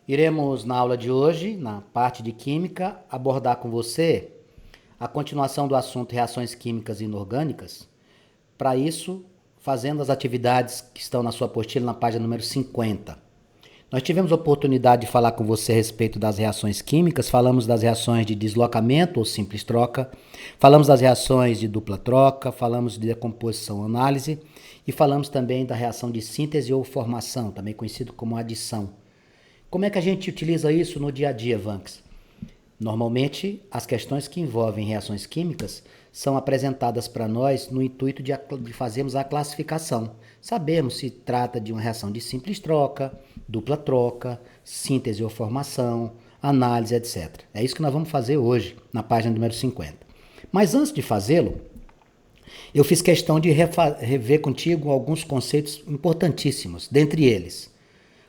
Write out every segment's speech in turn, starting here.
Iremos, na aula de hoje, na parte de Química, abordar com você a continuação do assunto reações químicas inorgânicas. Para isso, fazendo as atividades que estão na sua apostila na página número 50. Nós tivemos a oportunidade de falar com você a respeito das reações químicas, falamos das reações de deslocamento ou simples troca, falamos das reações de dupla troca, falamos de decomposição ou análise e falamos também da reação de síntese ou formação, também conhecido como adição. Como é que a gente utiliza isso no dia a dia, Vanks? Normalmente, as questões que envolvem reações químicas são apresentadas para nós no intuito de fazermos a classificação. Sabemos se trata de uma reação de simples troca, dupla troca, síntese ou formação, análise, etc. É isso que nós vamos fazer hoje, na página número 50. Mas antes de fazê-lo, eu fiz questão de rever contigo alguns conceitos importantíssimos, dentre eles.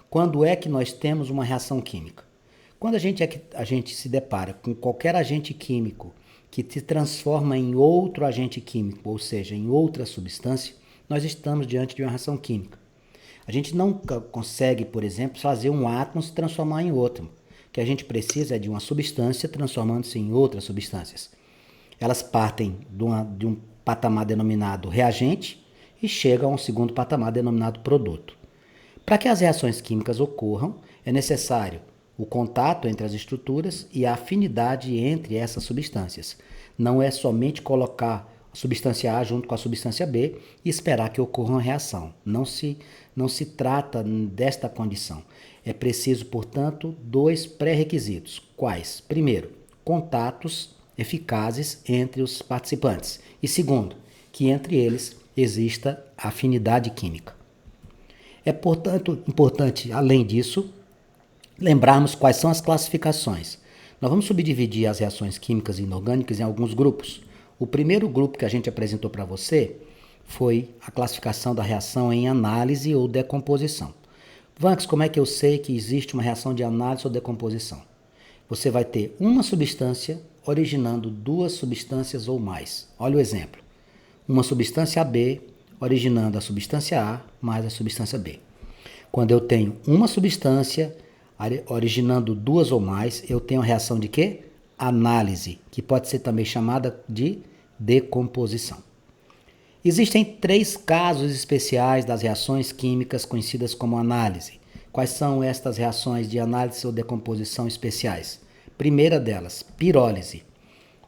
Quando é que nós temos uma reação química? Quando a gente se depara com qualquer agente químico que se transforma em outro agente químico, ou seja, em outra substância, nós estamos diante de uma reação química. A gente nunca consegue, por exemplo, fazer um átomo se transformar em outro. O que a gente precisa é de uma substância transformando-se em outras substâncias. Elas partem de um patamar denominado reagente e chegam a um segundo patamar denominado produto. Para que as reações químicas ocorram, é necessário o contato entre as estruturas e a afinidade entre essas substâncias. Não é somente colocar a substância A junto com a substância B e esperar que ocorra uma reação. Não se trata desta condição. É preciso, portanto, dois pré-requisitos. Quais? Primeiro, contatos eficazes entre os participantes. E segundo, que entre eles exista afinidade química. É, portanto, importante, além disso, lembrarmos quais são as classificações. Nós vamos subdividir as reações químicas e inorgânicas em alguns grupos. O primeiro grupo que a gente apresentou para você foi a classificação da reação em análise ou decomposição. Vanks, como é que eu sei que existe uma reação de análise ou decomposição? Você vai ter uma substância originando duas substâncias ou mais. Olha o exemplo. Uma substância AB originando a substância A mais a substância B. Quando eu tenho uma substância originando duas ou mais, eu tenho a reação de quê? Análise, que pode ser também chamada de decomposição. Existem três casos especiais das reações químicas conhecidas como análise. Quais são estas reações de análise ou decomposição especiais? Primeira delas, pirólise.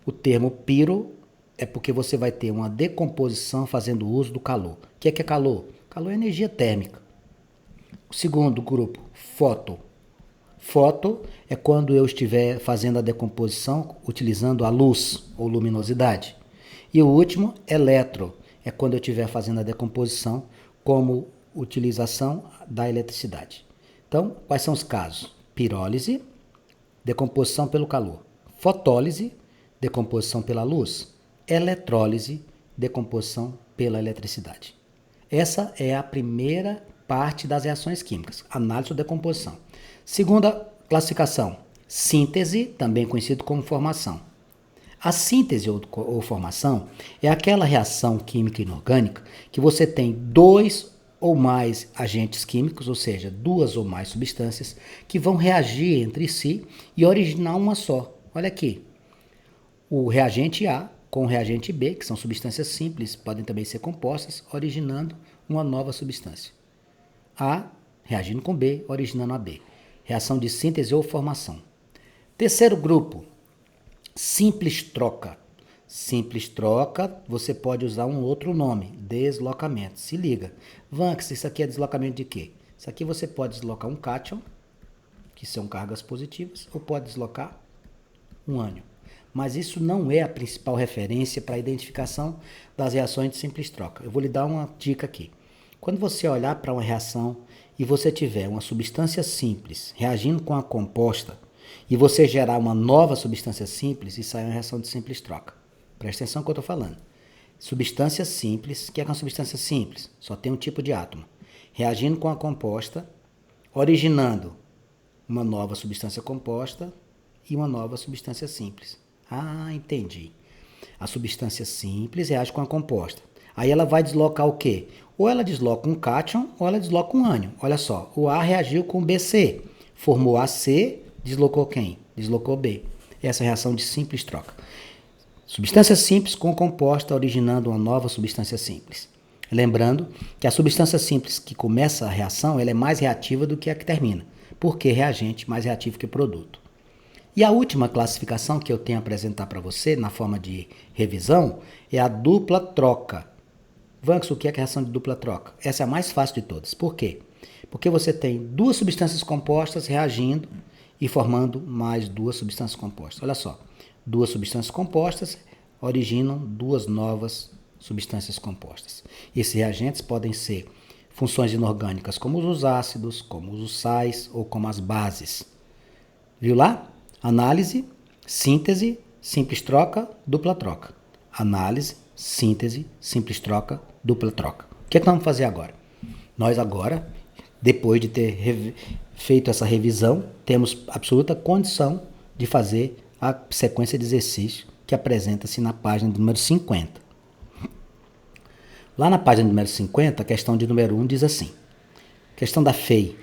O termo piro é porque você vai ter uma decomposição fazendo uso do calor. O que é calor? Calor é energia térmica. O segundo grupo, foto. Foto é quando eu estiver fazendo a decomposição utilizando a luz ou luminosidade. E o último, eletro, é quando eu estiver fazendo a decomposição como utilização da eletricidade. Então, quais são os casos? Pirólise, decomposição pelo calor. Fotólise, decomposição pela luz. Eletrólise, decomposição pela eletricidade. Essa é a primeira parte das reações químicas, análise ou decomposição. Segunda classificação, síntese, também conhecido como formação. A síntese ou formação é aquela reação química inorgânica que você tem dois ou mais agentes químicos, ou seja, duas ou mais substâncias, que vão reagir entre si e originar uma só. Olha aqui, o reagente A com o reagente B, que são substâncias simples, podem também ser compostas, originando uma nova substância. A reagindo com B, originando a B. Reação de síntese ou formação. Terceiro grupo, simples troca. Simples troca, você pode usar um outro nome, deslocamento. Se liga. Vanks, isso aqui é deslocamento de quê? Isso aqui você pode deslocar um cátion, que são cargas positivas, ou pode deslocar um ânion. Mas isso não é a principal referência para a identificação das reações de simples troca. Eu vou lhe dar uma dica aqui. Quando você olhar para uma reação e você tiver uma substância simples reagindo com a composta e você gerar uma nova substância simples, isso aí é uma reação de simples troca. Presta atenção no que eu estou falando. Substância simples, o que é uma substância simples? Só tem um tipo de átomo. Reagindo com a composta, originando uma nova substância composta e uma nova substância simples. Ah, entendi. A substância simples reage com a composta. Aí ela vai deslocar o quê? Ou ela desloca um cátion ou ela desloca um ânion. Olha só, o A reagiu com o BC, Formou AC, deslocou quem? Deslocou B. Essa é a reação de simples troca. Substância simples com composta originando uma nova substância simples. Lembrando que a substância simples que começa a reação ela é mais reativa do que a que termina. Porque reagente mais reativo que produto. E a última classificação que eu tenho a apresentar para você, na forma de revisão, é a dupla troca. Vanks, o que é a reação de dupla troca? Essa é a mais fácil de todas. Por quê? Porque você tem duas substâncias compostas reagindo e formando mais duas substâncias compostas. Olha só, duas substâncias compostas originam duas novas substâncias compostas. Esses reagentes podem ser funções inorgânicas como os ácidos, como os sais ou como as bases. Viu lá? Análise, síntese, simples troca, dupla troca. Análise, síntese, simples troca, dupla troca. O que é que nós vamos fazer agora? Nós agora, depois de ter feito essa revisão, temos absoluta condição de fazer a sequência de exercício que apresenta-se na página número 50. Lá na página número 50, a questão de número 1 diz assim. Questão da FEI.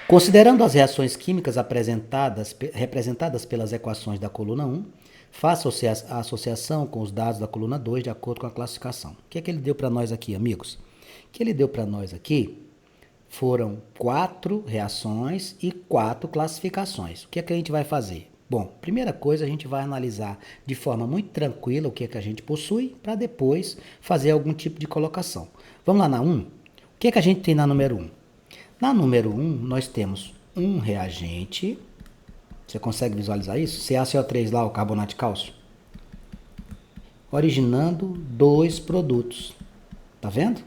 Considerando as reações químicas representadas pelas equações da coluna 1, faça a associação com os dados da coluna 2 de acordo com a classificação. O que é que ele deu para nós aqui, amigos? O que ele deu para nós aqui foram 4 reações e 4 classificações. O que é que a gente vai fazer? Bom, primeira coisa, a gente vai analisar de forma muito tranquila o que é que a gente possui para depois fazer algum tipo de colocação. Vamos lá na 1? O que é que a gente tem na número 1? Na número 1, nós temos um reagente. Você consegue visualizar isso? CaCO3 lá, o carbonato de cálcio. Originando 2 produtos. Tá vendo?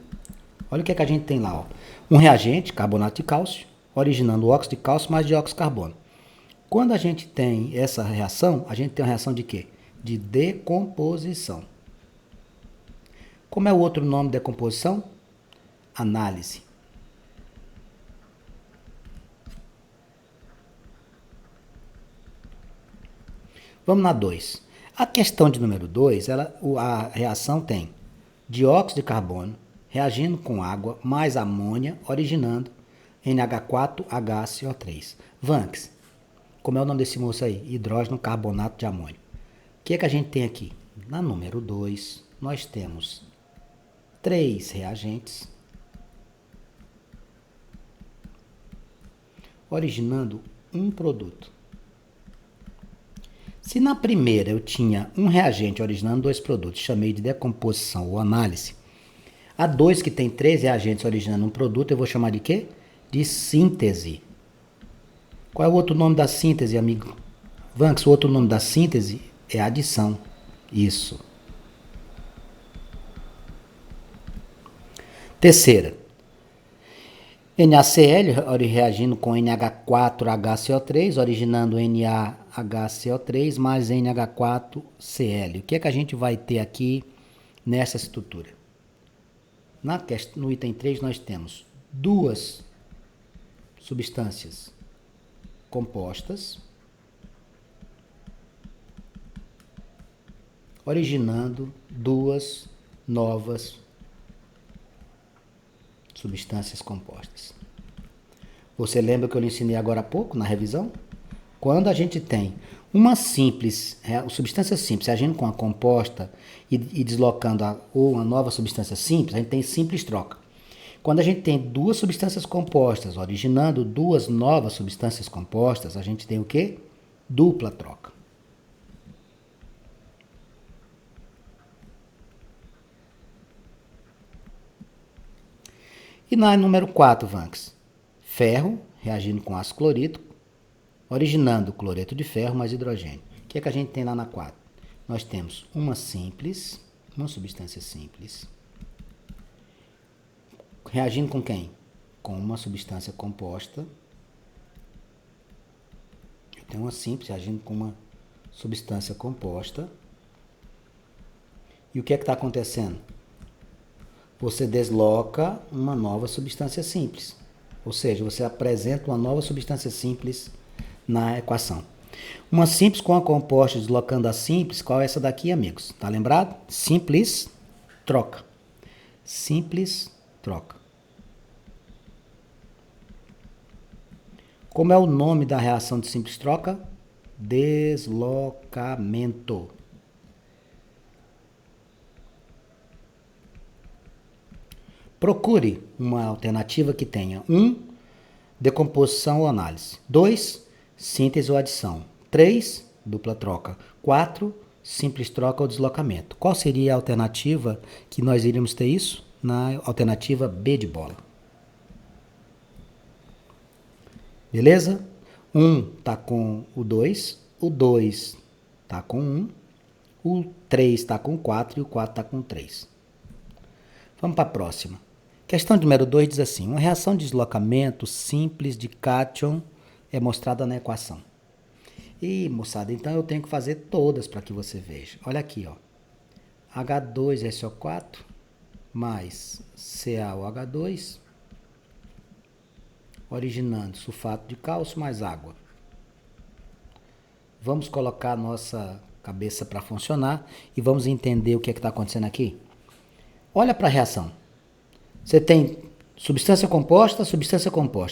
Olha o que é que a gente tem lá. Ó. Um reagente, carbonato de cálcio, originando óxido de cálcio mais dióxido de carbono. Quando a gente tem essa reação, a gente tem uma reação de quê? De decomposição. Como é o outro nome de decomposição? Análise. Vamos na 2. A questão de número 2, a reação tem dióxido de carbono reagindo com água mais amônia, originando NH4HCO3. Vanks, como é o nome desse moço aí? Hidrógeno carbonato de amônio. O que é que a gente tem aqui? Na número 2, nós temos 3 reagentes originando um produto. Se na primeira eu tinha um reagente originando 2 produtos, chamei de decomposição ou análise, a 2 que tem 3 reagentes originando um produto, eu vou chamar de quê? De síntese. Qual é o outro nome da síntese, amigo? Vanks, o outro nome da síntese é adição. Isso. Terceira. NaCl reagindo com NH4HCO3, originando NaHCO3 mais NH4Cl. O que é que a gente vai ter aqui nessa estrutura? No item 3 nós temos 2 substâncias compostas originando 2 novas substâncias compostas. Você lembra que eu lhe ensinei agora há pouco, na revisão? Quando a gente tem uma substância simples agindo com a composta e deslocando uma nova substância simples, a gente tem simples troca. Quando a gente tem 2 substâncias compostas originando 2 novas substâncias compostas, a gente tem o quê? Dupla troca. E na número 4, Vanks, ferro reagindo com ácido clorídrico, originando cloreto de ferro mais hidrogênio. O que é que a gente tem lá na 4? Nós temos uma substância simples, reagindo com quem? Com uma substância composta. Eu tenho uma simples reagindo com uma substância composta. E o que é que está acontecendo? Você desloca uma nova substância simples. Ou seja, você apresenta uma nova substância simples na equação. Uma simples com a composta deslocando a simples, qual é essa daqui, amigos? Tá lembrado? Simples troca. Simples troca. Como é o nome da reação de simples troca? Deslocamento. Procure uma alternativa que tenha 1. Decomposição ou análise. 2. Síntese ou adição. 3. Dupla troca. 4. Simples troca ou deslocamento. Qual seria a alternativa que nós iríamos ter isso? Na alternativa B de bola. Beleza? 1 está com o 2, o 2 está com 1, o 3 está com 4 e o 4 está com 3. Vamos para a próxima. Questão número 2 diz assim: uma reação de deslocamento simples de cátion é mostrada na equação. E, moçada, então eu tenho que fazer todas para que você veja. Olha aqui, ó. H2SO4 mais CaOH2, originando sulfato de cálcio mais água. Vamos colocar a nossa cabeça para funcionar e vamos entender o que é que está acontecendo aqui. Olha para a reação. Você tem substância composta,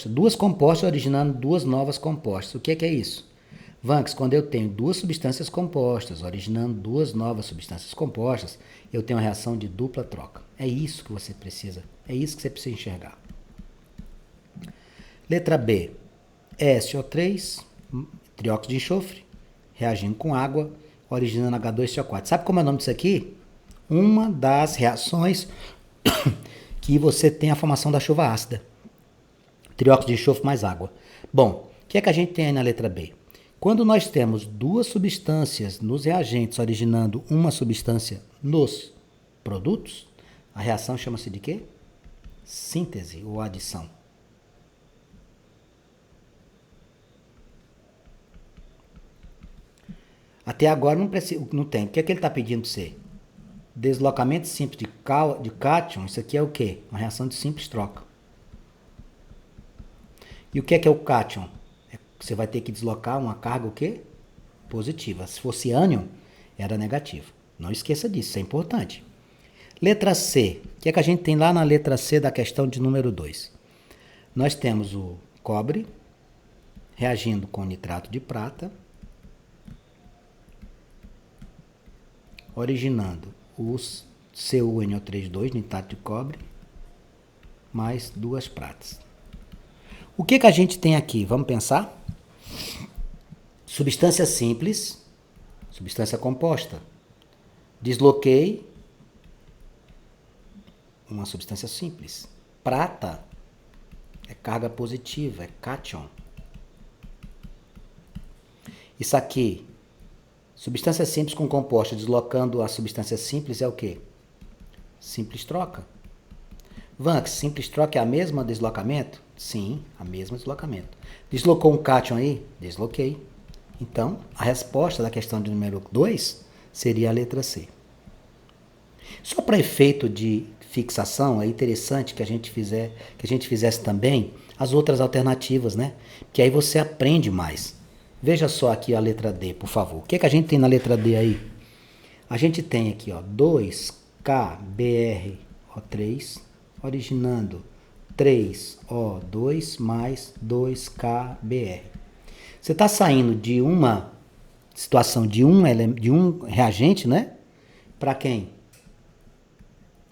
duas compostas originando duas novas compostas. O que é isso? Vanks, quando eu tenho duas substâncias compostas originando duas novas substâncias compostas, eu tenho uma reação de dupla troca. É isso que você precisa, enxergar. Letra B, SO3, trióxido de enxofre, reagindo com água, originando H2CO4. Sabe como é o nome disso aqui? Uma das reações que você tem a formação da chuva ácida. Trióxido de enxofre mais água. Bom, o que é que a gente tem aí na letra B? Quando nós temos duas substâncias nos reagentes originando uma substância nos produtos, a reação chama-se de quê? Síntese ou adição. Até agora não tem. O que é que ele está pedindo para você? Deslocamento simples de cátion, isso aqui é o quê? Uma reação de simples troca. E o que é o cátion? Você vai ter que deslocar uma carga o quê? Positiva. Se fosse ânion, era negativo. Não esqueça disso, isso é importante. Letra C. O que é que a gente tem lá na letra C da questão de número 2? Nós temos o cobre reagindo com nitrato de prata, originando o CuNO3,2, nitrato de cobre, mais duas pratas. O que a gente tem aqui? Vamos pensar? Substância simples, substância composta. Desloquei uma substância simples. Prata é carga positiva, é cátion. Isso aqui, substância simples com composta deslocando a substância simples é o quê? Simples troca. Vanks, simples troca é a mesma deslocamento? Sim, a mesma deslocamento. Deslocou um cátion aí? Desloquei. Então, a resposta da questão de número 2 seria a letra C. Só para efeito de fixação, é interessante que a gente fizesse também as outras alternativas, né? Que aí você aprende mais. Veja só aqui a letra D, por favor. O que a gente tem na letra D aí? A gente tem aqui, ó, 2KBrO3, originando 3O2 mais 2KBr. Você está saindo de uma situação de um reagente, né? Para quem?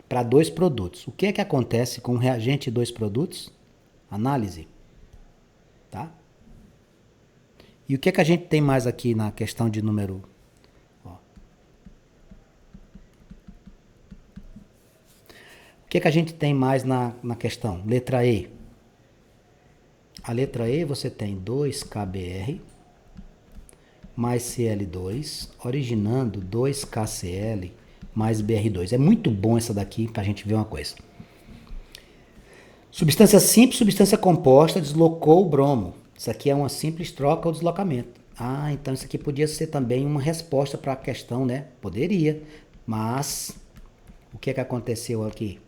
Para dois produtos. O que é que acontece com um reagente e dois produtos? Análise. Tá? E o que é que a gente tem mais aqui na questão de número... Ó. O que é que a gente tem mais na questão? Letra E. A letra E você tem 2KBr mais Cl2, originando 2KCl mais Br2. É muito bom essa daqui para a gente ver uma coisa. Substância simples, substância composta, deslocou o bromo. Isso aqui é uma simples troca ou deslocamento. Ah, então isso aqui podia ser também uma resposta para a questão, né? Poderia, mas o que é que aconteceu aqui?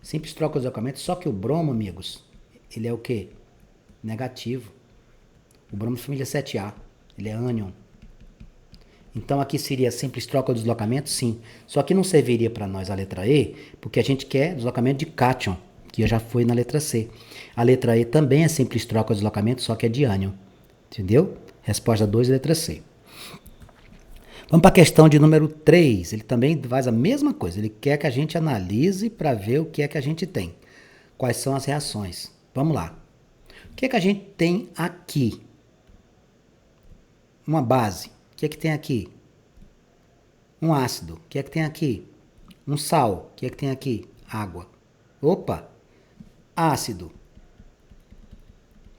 Simples troca ou deslocamento, só que o bromo, amigos, ele é o quê? Negativo. O bromo de família 7A, ele é ânion. Então aqui seria simples troca ou deslocamento? Sim. Só que não serviria para nós a letra E, porque a gente quer deslocamento de cátion, que já foi na letra C. A letra E também é simples troca ou deslocamento, só que é de ânion. Entendeu? Resposta 2, letra C. Vamos para a questão de número 3. Ele também faz a mesma coisa. Ele quer que a gente analise para ver o que é que a gente tem. Quais são as reações. Vamos lá. O que é que a gente tem aqui? Uma base. O que é que tem aqui? Um ácido. O que é que tem aqui? Um sal. O que é que tem aqui? Água. Opa! Ácido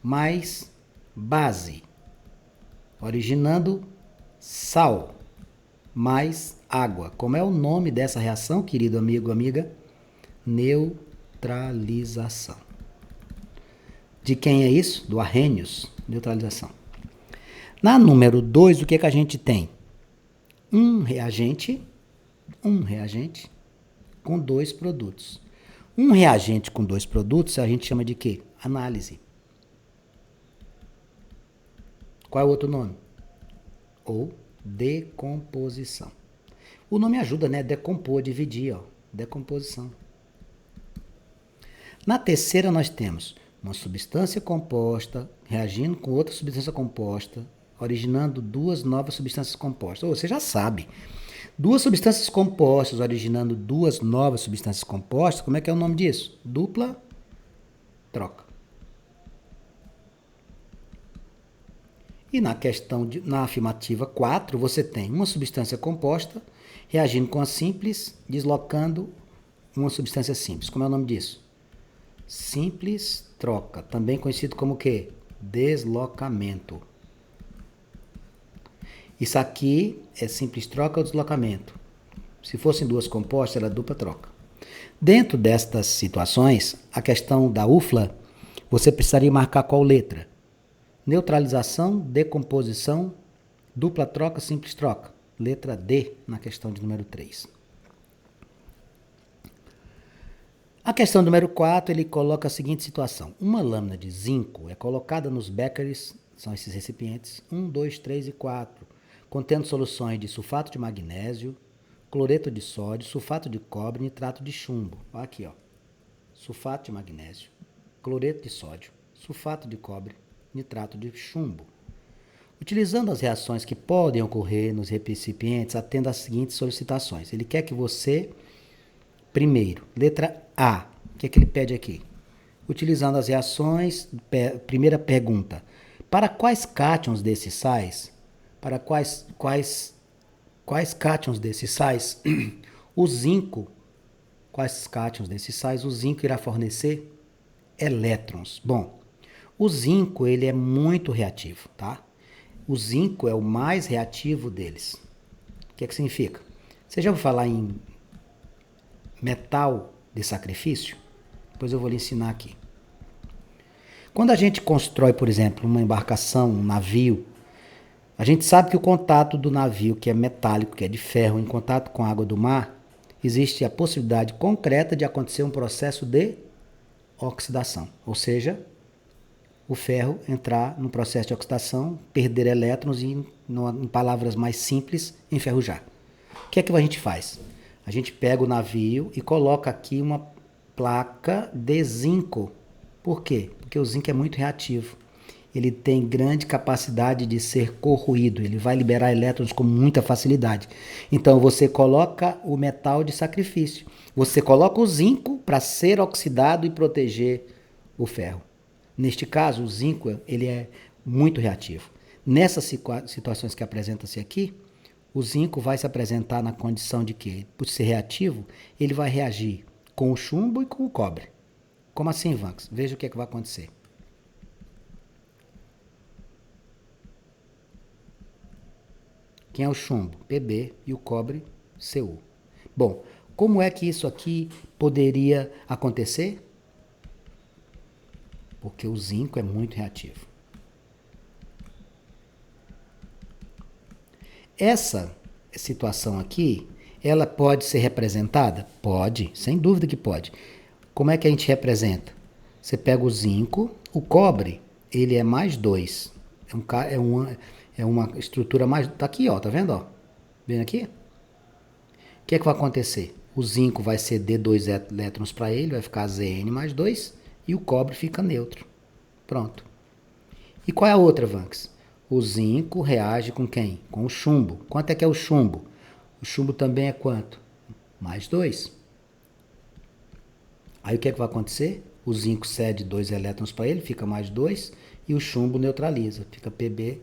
mais base, originando sal mais água. Como é o nome dessa reação, querido amigo, amiga? Neutralização. De quem é isso? Do Arrhenius. Neutralização. Na número 2, o que é que a gente tem? Um reagente com dois produtos. Um reagente com dois produtos a gente chama de quê? Análise. Qual é o outro nome? Ou decomposição. O nome ajuda, né? Decompor, dividir, ó. Decomposição. Na terceira nós temos uma substância composta reagindo com outra substância composta, originando duas novas substâncias compostas. Ou você já sabe. Duas substâncias compostas originando duas novas substâncias compostas, como é que é o nome disso? Dupla troca. E na afirmativa 4, você tem uma substância composta reagindo com a simples, deslocando uma substância simples. Como é o nome disso? Simples troca, também conhecido como o quê? Deslocamento. Isso aqui é simples troca ou deslocamento. Se fossem duas compostas, era dupla troca. Dentro destas situações, a questão da UFLA, você precisaria marcar qual letra? Neutralização, decomposição, dupla troca, simples troca. Letra D na questão de número 3. A questão número 4, ele coloca a seguinte situação. Uma lâmina de zinco é colocada nos béqueres, são esses recipientes, 1, 2, 3 e 4, contendo soluções de sulfato de magnésio, cloreto de sódio, sulfato de cobre e nitrato de chumbo. Olha aqui, ó. Sulfato de magnésio, cloreto de sódio, sulfato de cobre, nitrato de chumbo. Utilizando as reações que podem ocorrer nos recipientes, atenda às seguintes solicitações. Ele quer que você, primeiro, letra A, o que é que ele pede aqui? Utilizando as reações, primeira pergunta, para quais cátions desses sais, quais cátions desses sais, o zinco, quais cátions desses sais o zinco irá fornecer? Elétrons. Bom, o zinco ele é muito reativo, tá? O zinco é o mais reativo deles. O que é que significa? Você já ouviu falar em metal de sacrifício? Depois eu vou lhe ensinar aqui. Quando a gente constrói, por exemplo, uma embarcação, um navio, a gente sabe que o contato do navio, que é metálico, que é de ferro, em contato com a água do mar, existe a possibilidade concreta de acontecer um processo de oxidação. Ou seja, o ferro entrar no processo de oxidação, perder elétrons e, em palavras mais simples, enferrujar. O que é que a gente faz? A gente pega o navio e coloca aqui uma placa de zinco. Por quê? Porque o zinco é muito reativo. Ele tem grande capacidade de ser corroído, ele vai liberar elétrons com muita facilidade. Então você coloca o metal de sacrifício, você coloca o zinco para ser oxidado e proteger o ferro. Neste caso, o zinco ele é muito reativo. Nessas situações que apresenta-se aqui, o zinco vai se apresentar na condição de que, por ser reativo, ele vai reagir com o chumbo e com o cobre. Como assim, Vanks? Veja o que é que vai acontecer. Quem é o chumbo? Pb e o cobre, Cu. Bom, como é que isso aqui poderia acontecer? Porque o zinco é muito reativo. Essa situação aqui, ela pode ser representada? Pode, sem dúvida que pode. Como é que a gente representa? Você pega o zinco, o cobre, ele é mais 2. É uma estrutura mais... Tá aqui, ó, tá vendo? Ó? Vendo aqui? O que é que vai acontecer? O zinco vai ceder 2 elétrons para ele, vai ficar Zn mais 2, e o cobre fica neutro. Pronto. E qual é a outra, Vanks? O zinco reage com quem? Com o chumbo. Quanto é que é o chumbo? O chumbo também é quanto? Mais 2. Aí o que é que vai acontecer? O zinco cede 2 elétrons para ele, fica mais 2, e o chumbo neutraliza, fica Pb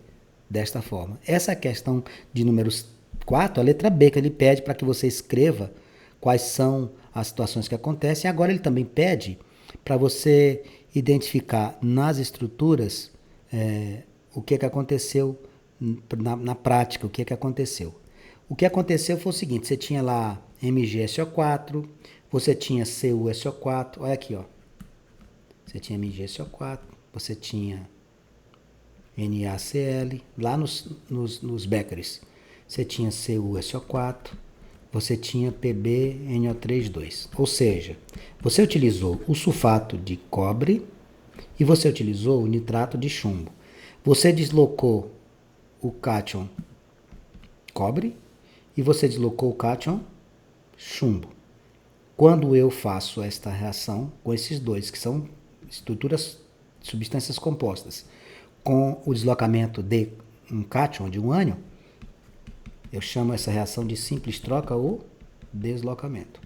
desta forma. Essa questão de números 4, a letra B, que ele pede para que você escreva quais são as situações que acontecem. E agora ele também pede para você identificar nas estruturas o que aconteceu na prática, o que aconteceu. O que aconteceu foi o seguinte, você tinha lá MgSO4, você tinha CuSO4, olha aqui, ó. Você tinha MgSO4, você tinha NaCl, lá nos Becquerels. Você tinha CuSO4, você tinha PbNO3,2. Ou seja, você utilizou o sulfato de cobre e você utilizou o nitrato de chumbo. Você deslocou o cátion cobre e você deslocou o cátion chumbo. Quando eu faço esta reação com esses dois, que são estruturas, substâncias compostas, com o deslocamento de um cátion, de um ânion, eu chamo essa reação de simples troca ou deslocamento.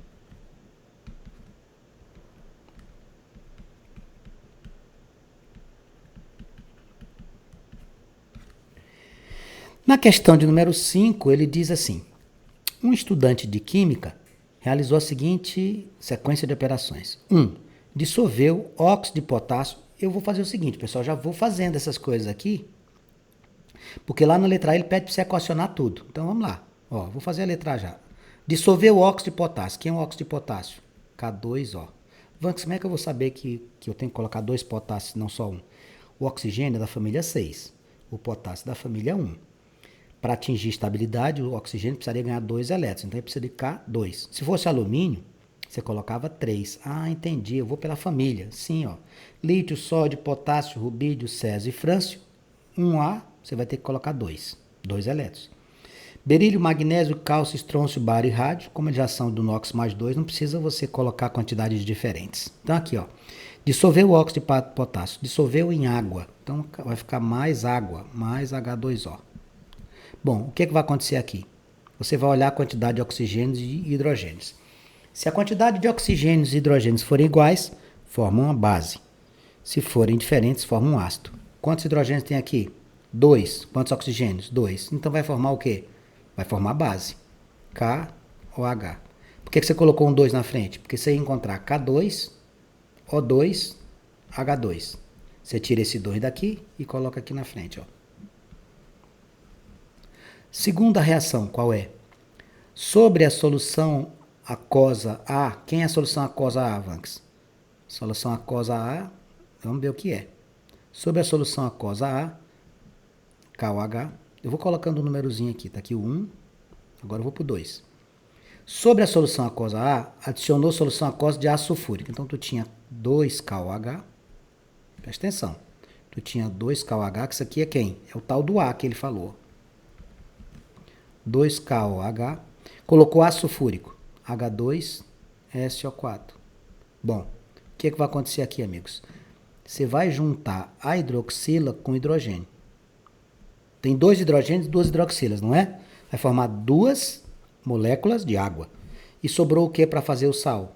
Na questão de número 5, ele diz assim: um estudante de química realizou a seguinte sequência de operações. 1. Dissolveu óxido de potássio. Eu vou fazer o seguinte, pessoal, já vou fazendo essas coisas aqui, porque lá na letra A ele pede para você equacionar tudo. Então vamos lá. Ó, vou fazer a letra A já. Dissolveu óxido de potássio. Quem é o óxido de potássio? K2O. Vanks, como é que eu vou saber que eu tenho que colocar 2 potássios, não só um? O oxigênio é da família 6, o potássio da família 1. Para atingir estabilidade, o oxigênio precisaria ganhar 2 elétrons, então ele precisa de K2. Se fosse alumínio, você colocava 3. Ah, entendi, eu vou pela família. Sim, ó. Lítio, sódio, potássio, rubídio, césio e frâncio. 1A, você vai ter que colocar 2 elétrons. Berílio, magnésio, cálcio, estrôncio, bário e rádio, como eles já são do NOx mais 2, não precisa você colocar quantidades diferentes. Então aqui, ó, dissolveu o óxido de potássio, dissolveu em água, então vai ficar mais água, mais H2O. Bom, o que vai acontecer aqui? Você vai olhar a quantidade de oxigênios e hidrogênios. Se a quantidade de oxigênios e hidrogênios forem iguais, formam uma base. Se forem diferentes, formam um ácido. Quantos hidrogênios tem aqui? 2. Quantos oxigênios? 2. Então vai formar o quê? Vai formar base. K ou H. Por que você colocou um 2 na frente? Porque você ia encontrar K2, O2, H2. Você tira esse 2 daqui e coloca aqui na frente, ó. Segunda reação, qual é? Sobre a solução aquosa A, quem é a solução aquosa A, Vanks? Solução aquosa A, vamos ver o que é. Sobre a solução aquosa A, KOH, eu vou colocando o númerozinho aqui, tá aqui o 1, agora eu vou pro 2. Sobre a solução aquosa A, adicionou solução aquosa de ácido sulfúrico. Então tu tinha 2KOH, presta atenção, tu tinha 2KOH, que isso aqui é quem? É o tal do A que ele falou. 2KOH, colocou ácido sulfúrico, H2SO4. Bom, o que vai acontecer aqui, amigos? Você vai juntar a hidroxila com hidrogênio. Tem 2 hidrogênios e 2 hidroxilas, não é? Vai formar 2 moléculas de água. E sobrou o que para fazer o sal?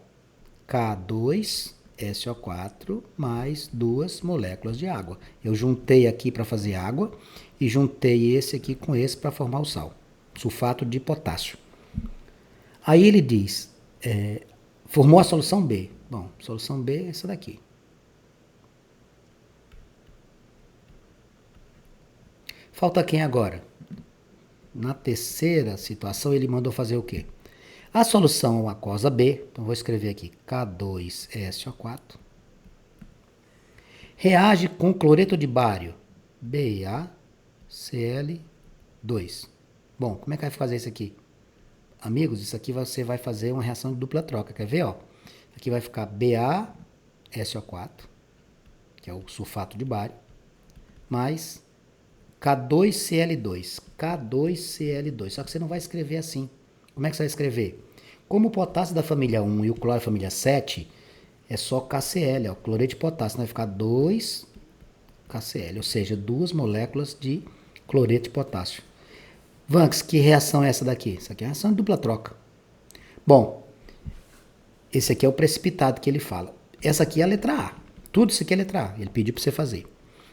K2SO4 mais 2 moléculas de água. Eu juntei aqui para fazer água e juntei esse aqui com esse para formar o sal. Sulfato de potássio. Aí ele diz, formou a solução B. Bom, solução B é essa daqui. Falta quem agora? Na terceira situação, ele mandou fazer o quê? A solução aquosa B, então vou escrever aqui, K2SO4, reage com cloreto de bário, BaCl2. Bom, como é que vai fazer isso aqui? Amigos, isso aqui você vai fazer uma reação de dupla troca, quer ver? Ó? Aqui vai ficar BaSO4, que é o sulfato de bário, mais K2Cl2. K2Cl2. Só que você não vai escrever assim. Como é que você vai escrever? Como o potássio da família 1 e o cloro da família 7, é só KCl, ó, cloreto de potássio. Vai ficar 2KCl, ou seja, 2 moléculas de cloreto de potássio. Vanks, que reação é essa daqui? Isso aqui é uma reação de dupla troca. Bom, esse aqui é o precipitado que ele fala. Essa aqui é a letra A. Tudo isso aqui é a letra A. Ele pediu para você fazer.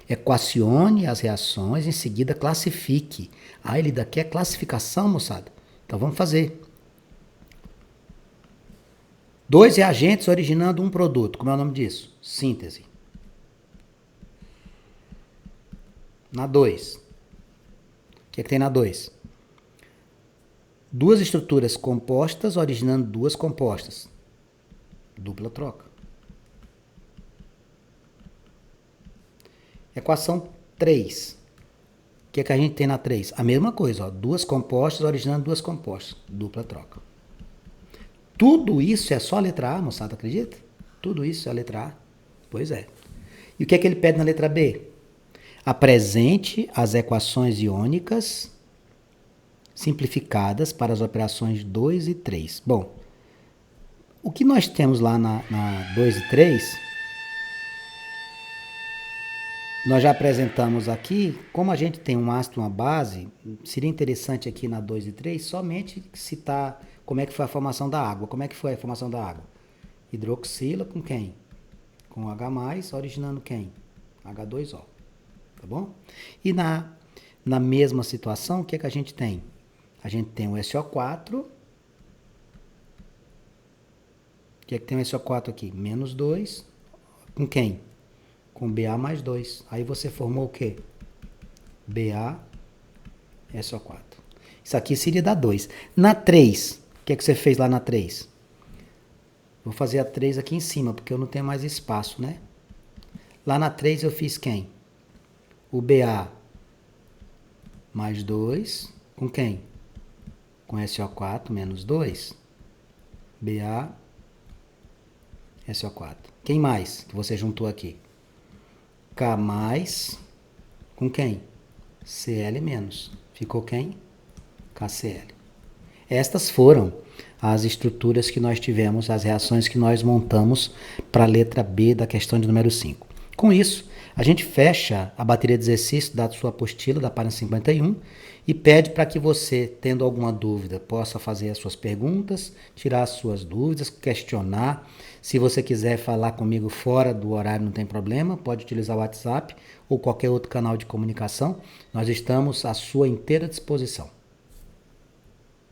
Equacione as reações, em seguida classifique. Ah, ele daqui é classificação, moçada. Então vamos fazer. 2 reagentes originando um produto. Como é o nome disso? Síntese. Na 2. O que é que tem na 2? 2 estruturas compostas originando 2 compostas. Dupla troca. Equação 3. O que é que a gente tem na 3? A mesma coisa, ó, 2 compostas originando 2 compostas. Dupla troca. Tudo isso é só a letra A, moçada, acredita? Tudo isso é a letra A. Pois é. E o que é que ele pede na letra B? Apresente as equações iônicas simplificadas para as operações 2 e 3. Bom, o que nós temos lá na 2 e 3, nós já apresentamos aqui. Como a gente tem um ácido e uma base, seria interessante aqui na 2 e 3 somente citar como é que foi a formação da água. Como é que foi a formação da água? Hidroxila com quem? Com H+, originando quem? H2O. Tá bom? E na mesma situação, o que é que a gente tem? A gente tem o SO4. O que é que tem o SO4 aqui? Menos 2. Com quem? Com Ba mais 2. Aí você formou o quê? Ba, SO4. Isso aqui seria da 2. Na 3, o que é que você fez lá na 3? Vou fazer a 3 aqui em cima, porque eu não tenho mais espaço, né? Lá na 3 eu fiz quem? O Ba mais 2. Com quem? Com SO4 menos 2. Ba, SO4. Quem mais que você juntou aqui? K mais com quem? Cl menos. Ficou quem? KCl. Estas foram as estruturas que nós tivemos, as reações que nós montamos para a letra B da questão de número 5. Com isso, a gente fecha a bateria de exercício da sua apostila, da página 51, e pede para que você, tendo alguma dúvida, possa fazer as suas perguntas, tirar as suas dúvidas, questionar. Se você quiser falar comigo fora do horário, não tem problema, pode utilizar o WhatsApp ou qualquer outro canal de comunicação. Nós estamos à sua inteira disposição.